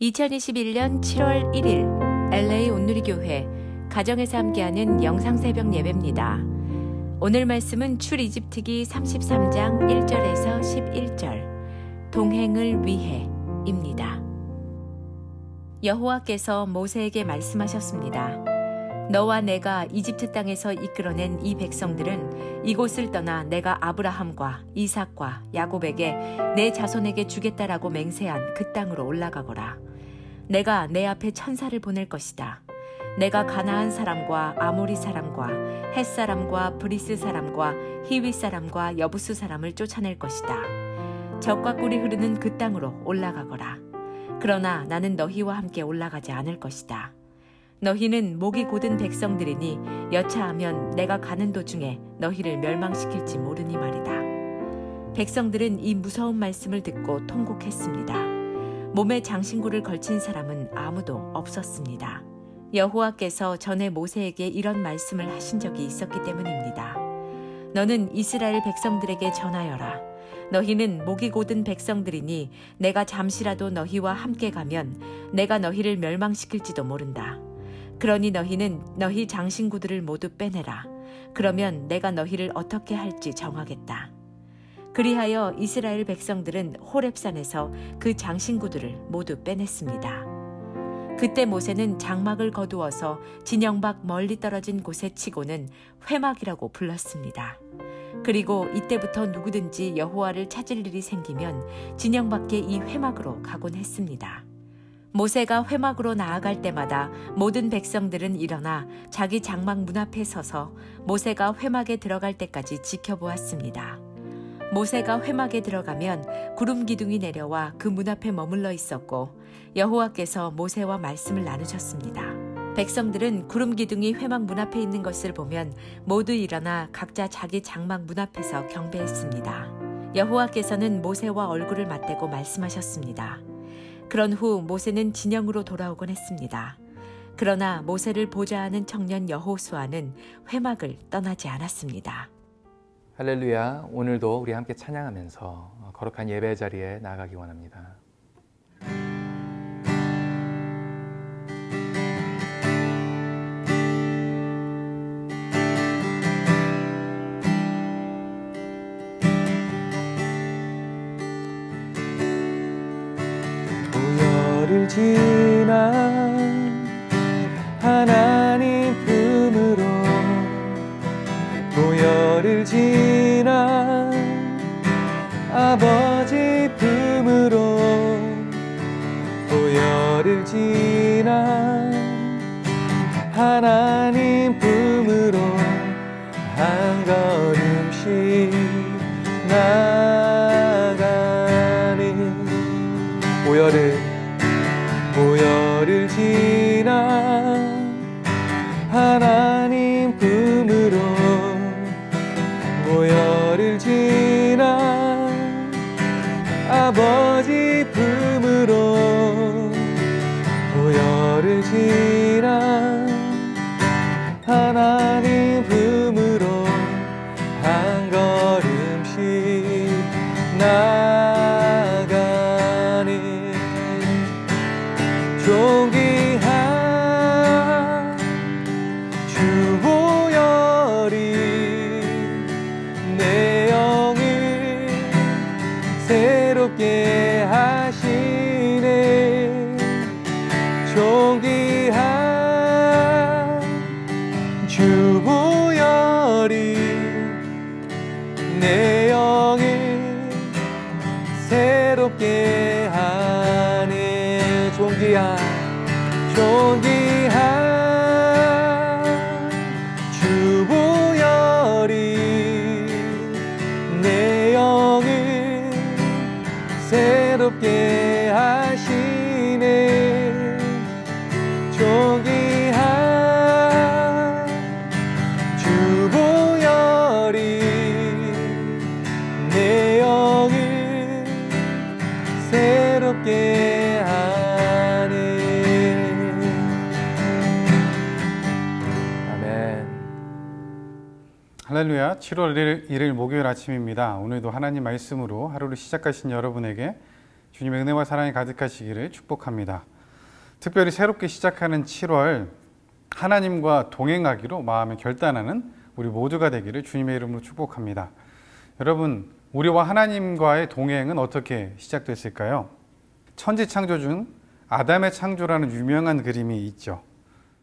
2021년 7월 1일 LA 온누리교회 가정에서 함께하는 영상새벽 예배입니다. 오늘 말씀은 출이집트기 33장 1절에서 11절 동행을 위해입니다. 여호와께서 모세에게 말씀하셨습니다. 너와 내가 이집트 땅에서 이끌어낸 이 백성들은 이곳을 떠나 내가 아브라함과 이삭과 야곱에게 내 자손에게 주겠다라고 맹세한 그 땅으로 올라가거라. 내가 내 앞에 천사를 보낼 것이다. 내가 가나안 사람과 아모리 사람과 헷 사람과 브리스 사람과 히위 사람과 여부스 사람을 쫓아낼 것이다. 젖과 꿀이 흐르는 그 땅으로 올라가거라. 그러나 나는 너희와 함께 올라가지 않을 것이다. 너희는 목이 곧은 백성들이니 여차하면 내가 가는 도중에 너희를 멸망시킬지 모르니 말이다. 백성들은 이 무서운 말씀을 듣고 통곡했습니다. 몸에 장신구를 걸친 사람은 아무도 없었습니다. 여호와께서 전에 모세에게 이런 말씀을 하신 적이 있었기 때문입니다. 너는 이스라엘 백성들에게 전하여라. 너희는 목이 곧은 백성들이니 내가 잠시라도 너희와 함께 가면 내가 너희를 멸망시킬지도 모른다. 그러니 너희는 너희 장신구들을 모두 빼내라. 그러면 내가 너희를 어떻게 할지 정하겠다. 그리하여 이스라엘 백성들은 호렙산에서 그 장신구들을 모두 빼냈습니다. 그때 모세는 장막을 거두어서 진영 밖 멀리 떨어진 곳에 치고는 회막이라고 불렀습니다. 그리고 이때부터 누구든지 여호와를 찾을 일이 생기면 진영 밖에 이 회막으로 가곤 했습니다. 모세가 회막으로 나아갈 때마다 모든 백성들은 일어나 자기 장막 문 앞에 서서 모세가 회막에 들어갈 때까지 지켜보았습니다. 모세가 회막에 들어가면 구름 기둥이 내려와 그 문 앞에 머물러 있었고 여호와께서 모세와 말씀을 나누셨습니다. 백성들은 구름 기둥이 회막 문 앞에 있는 것을 보면 모두 일어나 각자 자기 장막 문 앞에서 경배했습니다. 여호와께서는 모세와 얼굴을 맞대고 말씀하셨습니다. 그런 후 모세는 진영으로 돌아오곤 했습니다. 그러나 모세를 보좌하는 청년 여호수아는 회막을 떠나지 않았습니다. 할렐루야. 오늘도 우리 함께 찬양하면서 거룩한 예배 자리에 나아가기 원합니다. 보혈을 지난 하나님 품으로 보혈을 지난 아버지 품으로 보혈을 지난 하나님 품으로 한 걸음씩 나가니 보혈을 지난 하나님 품으로 보혈을 지난 아버지 품으로 보혈을 지난 하나님 품으로 한 걸음씩 나가니 존귀한 주 보혈이 내 영을 새롭게 하시네. 존귀한 주 보혈이 내 영을 새롭게 하네. 존귀한 주 보혈이 내 영을 새롭게 하시네. 존귀한 주 보혈이 내 영을 새롭게 하네. 아멘. 할렐루야. 7월 1일 목요일 아침입니다. 오늘도 하나님 말씀으로 하루를 시작하신 여러분에게 주님의 은혜와 사랑이 가득하시기를 축복합니다. 특별히 새롭게 시작하는 7월, 하나님과 동행하기로 마음에 결단하는 우리 모두가 되기를 주님의 이름으로 축복합니다. 여러분, 우리와 하나님과의 동행은 어떻게 시작됐을까요? 천지창조 중 아담의 창조라는 유명한 그림이 있죠.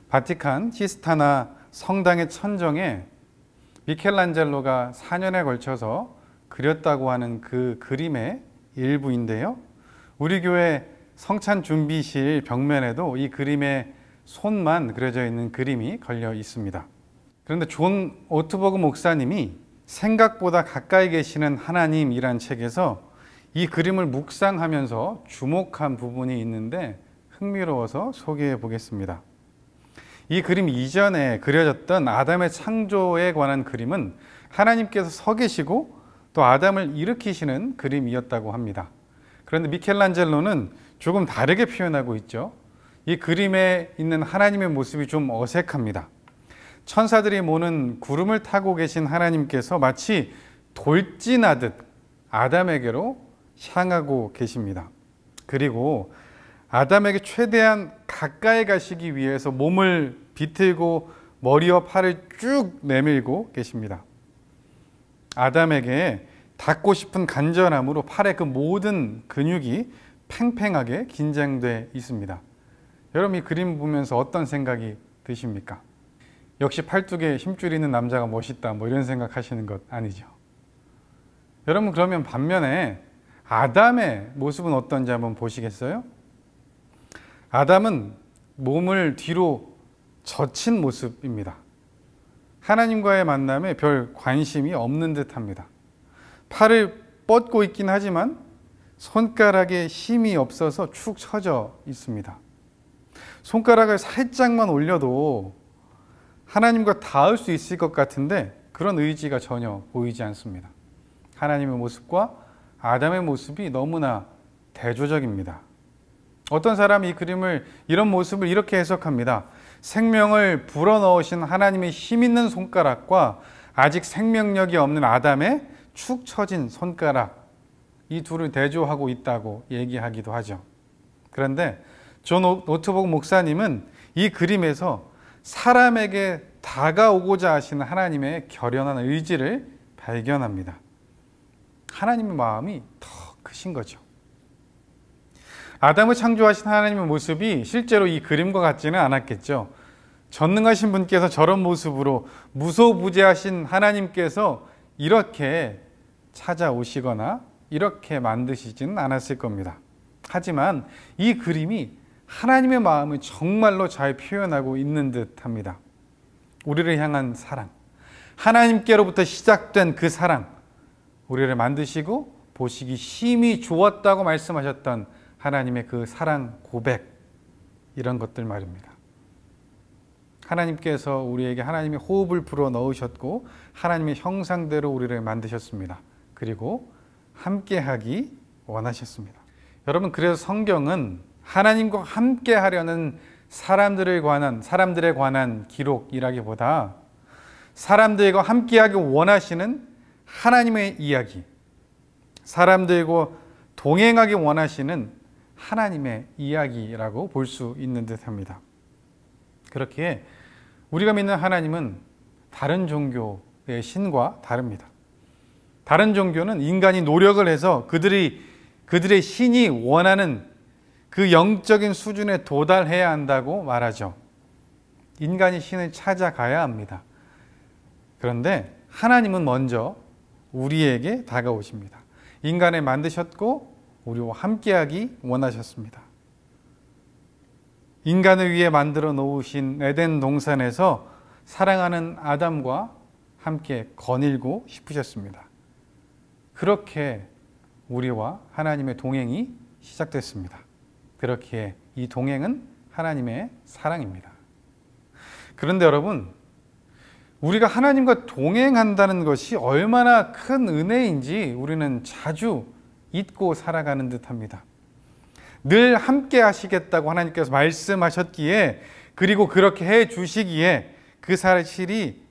바티칸 시스타나 성당의 천정에 미켈란젤로가 4년에 걸쳐서 그렸다고 하는 그 그림의 일부인데요. 우리 교회 성찬 준비실 벽면에도 이 그림의 손만 그려져 있는 그림이 걸려 있습니다. 그런데 존 오트버그 목사님이 생각보다 가까이 계시는 하나님이란 책에서 이 그림을 묵상하면서 주목한 부분이 있는데 흥미로워서 소개해 보겠습니다. 이 그림 이전에 그려졌던 아담의 창조에 관한 그림은 하나님께서 서 계시고 또 아담을 일으키시는 그림이었다고 합니다. 그런데 미켈란젤로는 조금 다르게 표현하고 있죠. 이 그림에 있는 하나님의 모습이 좀 어색합니다. 천사들이 모는 구름을 타고 계신 하나님께서 마치 돌진하듯 아담에게로 향하고 계십니다. 그리고 아담에게 최대한 가까이 가시기 위해서 몸을 비틀고 머리와 팔을 쭉 내밀고 계십니다. 아담에게 닿고 싶은 간절함으로 팔의 그 모든 근육이 팽팽하게 긴장돼 있습니다. 여러분, 이 그림 보면서 어떤 생각이 드십니까? 역시 팔뚝에 힘줄 있는 남자가 멋있다, 뭐 이런 생각 하시는 것 아니죠? 여러분, 그러면 반면에 아담의 모습은 어떤지 한번 보시겠어요? 아담은 몸을 뒤로 젖힌 모습입니다. 하나님과의 만남에 별 관심이 없는 듯합니다. 팔을 뻗고 있긴 하지만 손가락에 힘이 없어서 축 처져 있습니다. 손가락을 살짝만 올려도 하나님과 닿을 수 있을 것 같은데 그런 의지가 전혀 보이지 않습니다. 하나님의 모습과 아담의 모습이 너무나 대조적입니다. 어떤 사람이 이 그림을, 이런 모습을 이렇게 해석합니다. 생명을 불어넣으신 하나님의 힘 있는 손가락과 아직 생명력이 없는 아담의 축 처진 손가락, 이 둘을 대조하고 있다고 얘기하기도 하죠. 그런데 존 오트버그 목사님은 이 그림에서 사람에게 다가오고자 하시는 하나님의 결연한 의지를 발견합니다. 하나님의 마음이 더 크신 거죠. 아담을 창조하신 하나님의 모습이 실제로 이 그림과 같지는 않았겠죠. 전능하신 분께서 저런 모습으로 무소부재하신 하나님께서 이렇게 찾아오시거나 이렇게 만드시지는 않았을 겁니다. 하지만 이 그림이 하나님의 마음을 정말로 잘 표현하고 있는 듯합니다. 우리를 향한 사랑, 하나님께로부터 시작된 그 사랑, 우리를 만드시고 보시기 심히 좋았다고 말씀하셨던 하나님의 그 사랑 고백, 이런 것들 말입니다. 하나님께서 우리에게 하나님의 호흡을 불어 넣으셨고 하나님의 형상대로 우리를 만드셨습니다. 그리고 함께하기 원하셨습니다. 여러분, 그래서 성경은 하나님과 함께하려는 사람들에 관한 기록이라기보다 사람들과 함께하기 원하시는 하나님의 이야기, 사람들과 동행하기 원하시는 하나님의 이야기라고 볼 수 있는 듯합니다. 그렇기에 우리가 믿는 하나님은 다른 종교의 신과 다릅니다. 다른 종교는 인간이 노력을 해서 그들의 신이 원하는 그 영적인 수준에 도달해야 한다고 말하죠. 인간이 신을 찾아가야 합니다. 그런데 하나님은 먼저 우리에게 다가오십니다. 인간을 만드셨고 우리와 함께하기 원하셨습니다. 인간을 위해 만들어 놓으신 에덴 동산에서 사랑하는 아담과 함께 거닐고 싶으셨습니다. 그렇게 우리와 하나님의 동행이 시작됐습니다. 그렇기에 이 동행은 하나님의 사랑입니다. 그런데 여러분, 우리가 하나님과 동행한다는 것이 얼마나 큰 은혜인지 우리는 자주 잊고 살아가는 듯합니다. 늘 함께 하시겠다고 하나님께서 말씀하셨기에, 그리고 그렇게 해 주시기에 그 사실이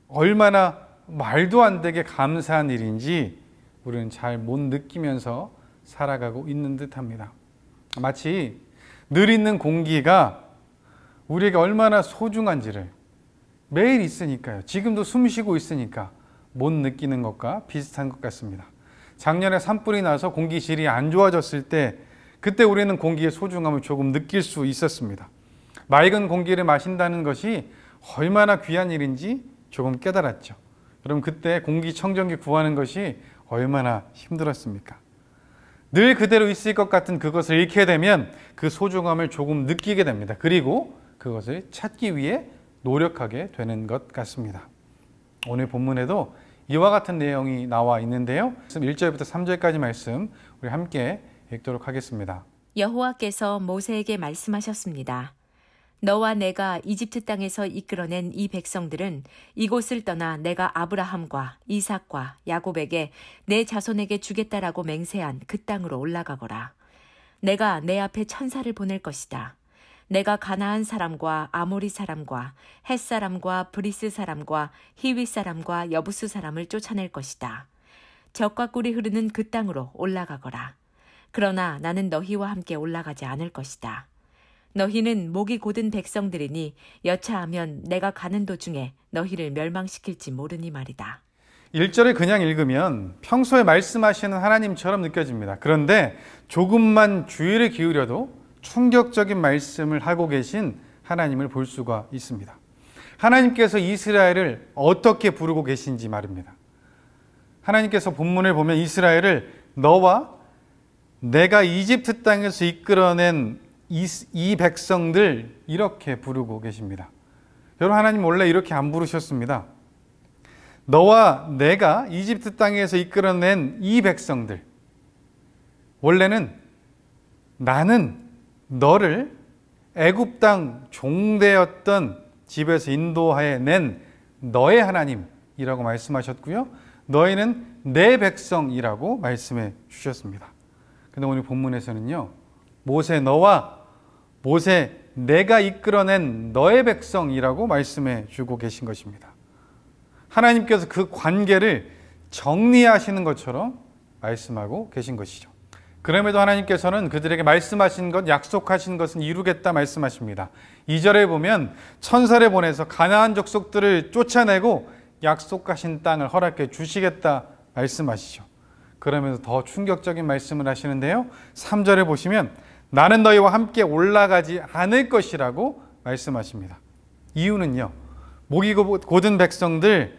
얼마나 말도 안 되게 감사한 일인지 우리는 잘 못 느끼면서 살아가고 있는 듯합니다. 마치 늘 있는 공기가 우리에게 얼마나 소중한지를 매일 있으니까요. 지금도 숨 쉬고 있으니까 못 느끼는 것과 비슷한 것 같습니다. 작년에 산불이 나서 공기질이 안 좋아졌을 때 그때 우리는 공기의 소중함을 조금 느낄 수 있었습니다. 맑은 공기를 마신다는 것이 얼마나 귀한 일인지 조금 깨달았죠. 여러분, 그때 공기청정기 구하는 것이 얼마나 힘들었습니까? 늘 그대로 있을 것 같은 그것을 잃게 되면 그 소중함을 조금 느끼게 됩니다. 그리고 그것을 찾기 위해 노력하게 되는 것 같습니다. 오늘 본문에도 이와 같은 내용이 나와 있는데요. 1절부터 3절까지 말씀 우리 함께 읽도록 하겠습니다. 여호와께서 모세에게 말씀하셨습니다. 너와 내가 이집트 땅에서 이끌어낸 이 백성들은 이곳을 떠나 내가 아브라함과 이삭과 야곱에게 내 자손에게 주겠다라고 맹세한 그 땅으로 올라가거라. 내가 내 앞에 천사를 보낼 것이다. 내가 가나안 사람과 아모리 사람과 헷 사람과 브리스 사람과 히위 사람과 여부스 사람을 쫓아낼 것이다. 젖과 꿀이 흐르는 그 땅으로 올라가거라. 그러나 나는 너희와 함께 올라가지 않을 것이다. 너희는 목이 곧은 백성들이니 여차하면 내가 가는 도중에 너희를 멸망시킬지 모르니 말이다. 1절을 그냥 읽으면 평소에 말씀하시는 하나님처럼 느껴집니다. 그런데 조금만 주의를 기울여도 충격적인 말씀을 하고 계신 하나님을 볼 수가 있습니다. 하나님께서 이스라엘을 어떻게 부르고 계신지 말입니다. 하나님께서 본문을 보면 이스라엘을 너와 내가 이집트 땅에서 이끌어낸 이 백성들 이렇게 부르고 계십니다. 여러분, 하나님 원래 이렇게 안 부르셨습니다. 너와 내가 이집트 땅에서 이끌어낸 이 백성들, 원래는 나는 너를 애굽 땅 종되었던 집에서 인도하여 낸 너의 하나님이라고 말씀하셨고요. 너희는 내 백성이라고 말씀해 주셨습니다. 근데 오늘 본문에서는요, 모세 너와 모세 내가 이끌어낸 너의 백성이라고 말씀해 주고 계신 것입니다. 하나님께서 그 관계를 정리하시는 것처럼 말씀하고 계신 것이죠. 그럼에도 하나님께서는 그들에게 말씀하신 것, 약속하신 것은 이루겠다 말씀하십니다. 2절에 보면 천사를 보내서 가나안 족속들을 쫓아내고 약속하신 땅을 허락해 주시겠다 말씀하시죠. 그러면서 더 충격적인 말씀을 하시는데요. 3절에 보시면 나는 너희와 함께 올라가지 않을 것이라고 말씀하십니다. 이유는요, 목이 곧은 백성들,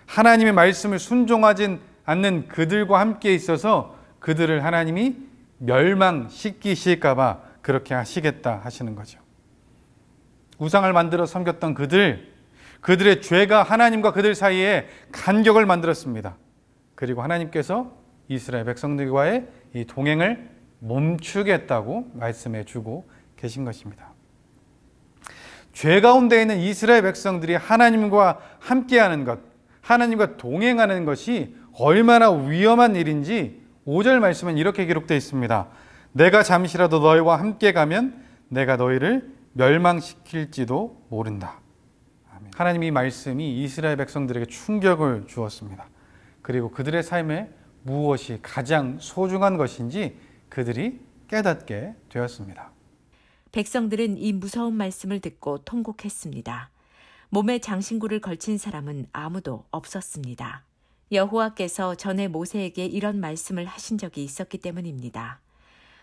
하나님의 말씀을 순종하지 않는 그들과 함께 있어서 그들을 하나님이 멸망시키실까 봐 그렇게 하시겠다 하시는 거죠. 우상을 만들어 섬겼던 그들의 죄가 하나님과 그들 사이에 간격을 만들었습니다. 그리고 하나님께서 이스라엘 백성들과의 이 동행을 멈추겠다고 말씀해 주고 계신 것입니다. 죄 가운데 있는 이스라엘 백성들이 하나님과 함께하는 것, 하나님과 동행하는 것이 얼마나 위험한 일인지 5절 말씀은 이렇게 기록되어 있습니다. 내가 잠시라도 너희와 함께 가면 내가 너희를 멸망시킬지도 모른다. 아멘. 하나님의 말씀이 이스라엘 백성들에게 충격을 주었습니다. 그리고 그들의 삶에 무엇이 가장 소중한 것인지 그들이 깨닫게 되었습니다. 백성들은 이 무서운 말씀을 듣고 통곡했습니다. 몸에 장신구를 걸친 사람은 아무도 없었습니다. 여호와께서 전에 모세에게 이런 말씀을 하신 적이 있었기 때문입니다.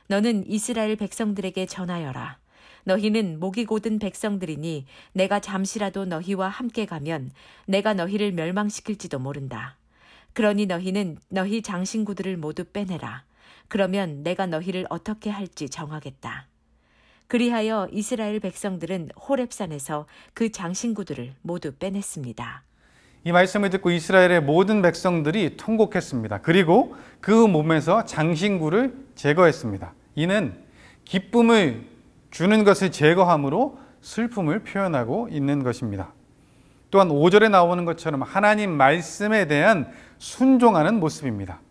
너는 이스라엘 백성들에게 전하여라. 너희는 목이 곧은 백성들이니 내가 잠시라도 너희와 함께 가면 내가 너희를 멸망시킬지도 모른다. 그러니 너희는 너희 장신구들을 모두 빼내라. 그러면 내가 너희를 어떻게 할지 정하겠다. 그리하여 이스라엘 백성들은 호렙산에서 그 장신구들을 모두 빼냈습니다. 이 말씀을 듣고 이스라엘의 모든 백성들이 통곡했습니다. 그리고 그 몸에서 장신구를 제거했습니다. 이는 기쁨을 주는 것을 제거함으로 슬픔을 표현하고 있는 것입니다. 또한 5절에 나오는 것처럼 하나님 말씀에 대한 순종하는 모습입니다.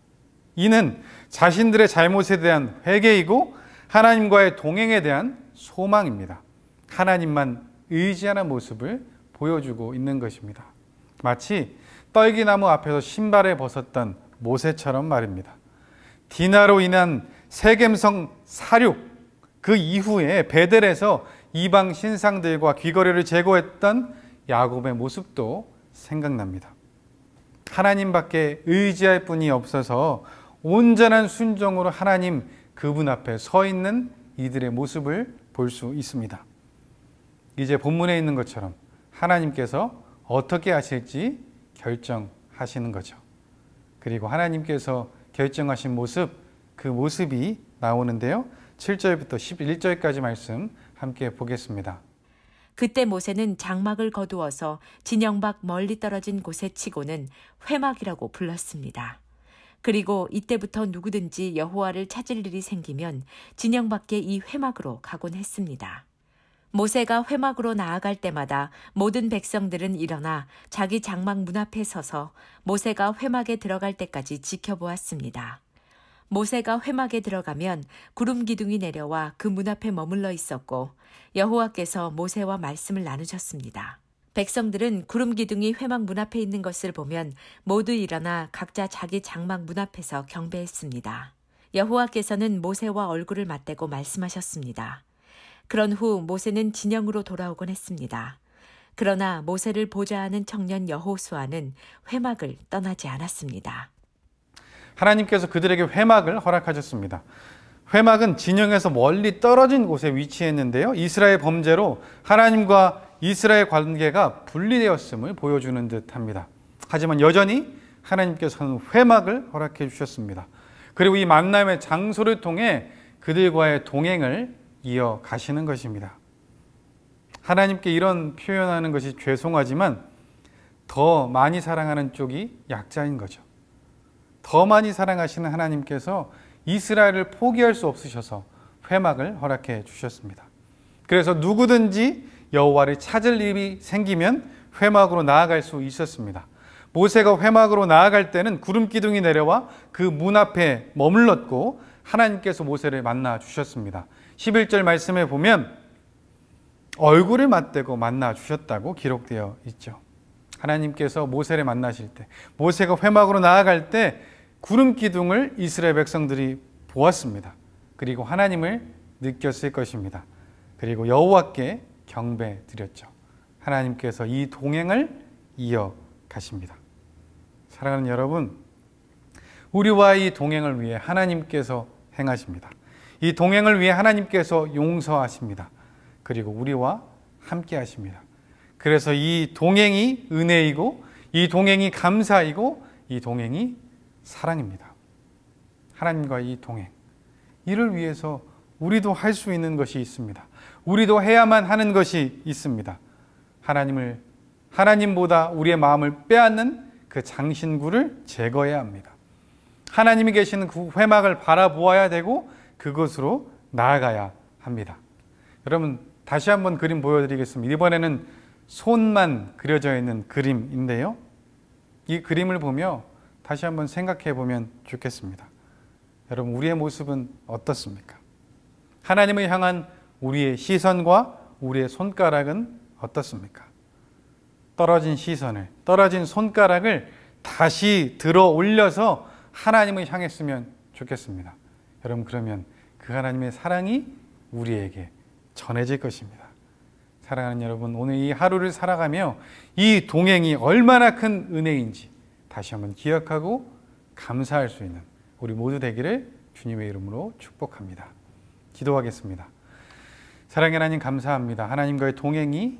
이는 자신들의 잘못에 대한 회개이고 하나님과의 동행에 대한 소망입니다. 하나님만 의지하는 모습을 보여주고 있는 것입니다. 마치 떨기나무 앞에서 신발을 벗었던 모세처럼 말입니다. 디나로 인한 세겜성 사륙 그 이후에 베델에서 이방 신상들과 귀거리를 제거했던 야곱의 모습도 생각납니다. 하나님밖에 의지할 분이 없어서 온전한 순종으로 하나님 그분 앞에 서 있는 이들의 모습을 볼 수 있습니다. 이제 본문에 있는 것처럼 하나님께서 어떻게 하실지 결정하시는 거죠. 그리고 하나님께서 결정하신 모습, 그 모습이 나오는데요. 7절부터 11절까지 말씀 함께 보겠습니다. 그때 모세는 장막을 거두어서 진영 밖 멀리 떨어진 곳에 치고는 회막이라고 불렀습니다. 그리고 이때부터 누구든지 여호와를 찾을 일이 생기면 진영 밖에 이 회막으로 가곤 했습니다. 모세가 회막으로 나아갈 때마다 모든 백성들은 일어나 자기 장막 문 앞에 서서 모세가 회막에 들어갈 때까지 지켜보았습니다. 모세가 회막에 들어가면 구름 기둥이 내려와 그 문 앞에 머물러 있었고 여호와께서 모세와 말씀을 나누셨습니다. 백성들은 구름 기둥이 회막 문 앞에 있는 것을 보면 모두 일어나 각자 자기 장막 문 앞에서 경배했습니다. 여호와께서는 모세와 얼굴을 맞대고 말씀하셨습니다. 그런 후 모세는 진영으로 돌아오곤 했습니다. 그러나 모세를 보자 하는 청년 여호수아는 회막을 떠나지 않았습니다. 하나님께서 그들에게 회막을 허락하셨습니다. 회막은 진영에서 멀리 떨어진 곳에 위치했는데요. 이스라엘 범죄로 하나님과 이스라엘 관계가 분리되었음을 보여주는 듯합니다. 하지만 여전히 하나님께서는 회막을 허락해 주셨습니다. 그리고 이 만남의 장소를 통해 그들과의 동행을 이어가시는 것입니다. 하나님께 이런 표현하는 것이 죄송하지만 더 많이 사랑하는 쪽이 약자인 거죠. 더 많이 사랑하시는 하나님께서 이스라엘을 포기할 수 없으셔서 회막을 허락해 주셨습니다. 그래서 누구든지 여호와를 찾을 일이 생기면 회막으로 나아갈 수 있었습니다. 모세가 회막으로 나아갈 때는 구름 기둥이 내려와 그 문 앞에 머물렀고 하나님께서 모세를 만나 주셨습니다. 11절 말씀에 보면 얼굴을 맞대고 만나 주셨다고 기록되어 있죠. 하나님께서 모세를 만나실 때, 모세가 회막으로 나아갈 때 구름 기둥을 이스라엘 백성들이 보았습니다. 그리고 하나님을 느꼈을 것입니다. 그리고 여호와께 경배 드렸죠. 하나님께서 이 동행을 이어가십니다. 사랑하는 여러분, 우리와의 이 동행을 위해 하나님께서 행하십니다. 이 동행을 위해 하나님께서 용서하십니다. 그리고 우리와 함께 하십니다. 그래서 이 동행이 은혜이고 이 동행이 감사이고 이 동행이 사랑입니다. 하나님과의 이 동행, 이를 위해서 우리도 할 수 있는 것이 있습니다. 우리도 해야만 하는 것이 있습니다. 하나님보다 우리의 마음을 빼앗는 그 장신구를 제거해야 합니다. 하나님이 계시는 그 회막을 바라보아야 되고 그것으로 나아가야 합니다. 여러분, 다시 한번 그림 보여드리겠습니다. 이번에는 손만 그려져 있는 그림인데요. 이 그림을 보며 다시 한번 생각해 보면 좋겠습니다. 여러분, 우리의 모습은 어떻습니까? 하나님을 향한 우리의 시선과 우리의 손가락은 어떻습니까? 떨어진 시선을, 떨어진 손가락을 다시 들어 올려서 하나님을 향했으면 좋겠습니다. 여러분, 그러면 그 하나님의 사랑이 우리에게 전해질 것입니다. 사랑하는 여러분, 오늘 이 하루를 살아가며 이 동행이 얼마나 큰 은혜인지 다시 한번 기억하고 감사할 수 있는 우리 모두 되기를 주님의 이름으로 축복합니다. 기도하겠습니다. 사랑의 하나님, 감사합니다. 하나님과의 동행이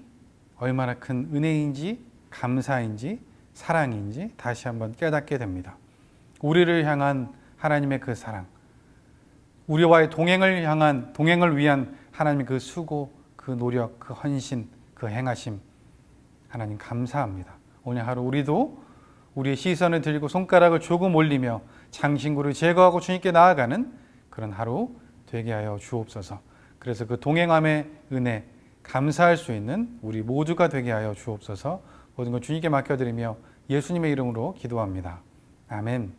얼마나 큰 은혜인지 감사인지 사랑인지 다시 한번 깨닫게 됩니다. 우리를 향한 하나님의 그 사랑, 우리와의 동행을 위한 하나님의 그 수고, 그 노력, 그 헌신, 그 행하심, 하나님 감사합니다. 오늘 하루 우리도 우리의 시선을 들고 손가락을 조금 올리며 장신구를 제거하고 주님께 나아가는 그런 하루 되게 하여 주옵소서. 그래서 그 동행함의 은혜 감사할 수 있는 우리 모두가 되게 하여 주옵소서. 모든 것 주님께 맡겨드리며 예수님의 이름으로 기도합니다. 아멘.